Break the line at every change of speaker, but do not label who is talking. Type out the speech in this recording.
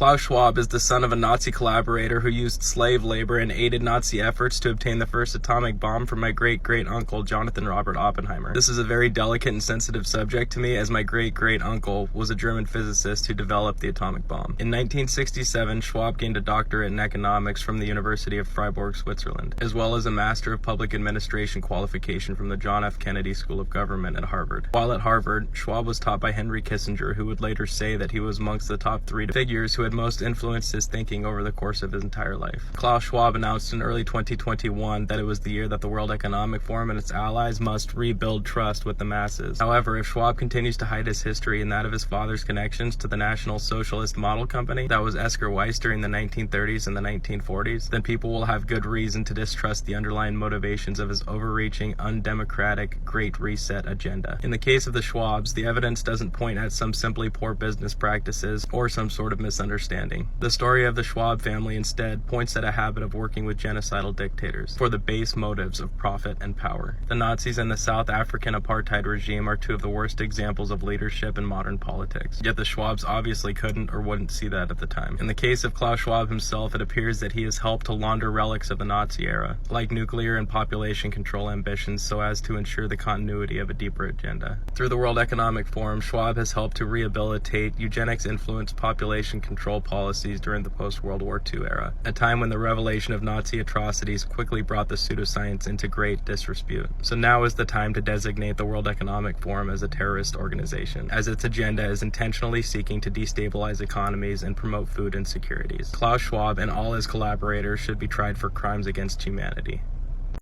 Klaus Schwab is the son of a Nazi collaborator who used slave labor and aided Nazi efforts to obtain the first atomic bomb from my great-great-uncle Jonathan Robert Oppenheimer. This is a very delicate and sensitive subject to me, as my great-great-uncle was a German physicist who developed the atomic bomb. In 1967, Schwab gained a doctorate in economics from the University of Freiburg, Switzerland, as well as a Master of Public Administration qualification from the John F. Kennedy School of Government at Harvard. While at Harvard, Schwab was taught by Henry Kissinger, who would later say that he was amongst the top 3 figures who had most influenced his thinking over the course of his entire life. Klaus Schwab announced in early 2021 that it was the year that the World Economic Forum and its allies must rebuild trust with the masses. However, if Schwab continues to hide his history and that of his father's connections to the National Socialist Model Company that was Esker Weiss during the 1930s and the 1940s, then people will have good reason to distrust the underlying motivations of his overreaching, undemocratic, Great Reset agenda. In the case of the Schwabs, the evidence doesn't point at some simply poor business practices or some sort of misunderstanding. The story of the Schwab family instead points at a habit of working with genocidal dictators for the base motives of profit and power. The Nazis and the South African apartheid regime are 2 of the worst examples of leadership in modern politics. Yet the Schwabs obviously couldn't or wouldn't see that at the time. In the case of Klaus Schwab himself, it appears that he has helped to launder relics of the Nazi era, like nuclear and population control ambitions, so as to ensure the continuity of a deeper agenda. Through the World Economic Forum, Schwab has helped to rehabilitate eugenics-influenced population control policies during the post-World War II era, a time when the revelation of Nazi atrocities quickly brought the pseudoscience into great disrepute. So now is the time to designate the World Economic Forum as a terrorist organization, as its agenda is intentionally seeking to destabilize economies and promote food insecurities. Klaus Schwab and all his collaborators should be tried for crimes against humanity.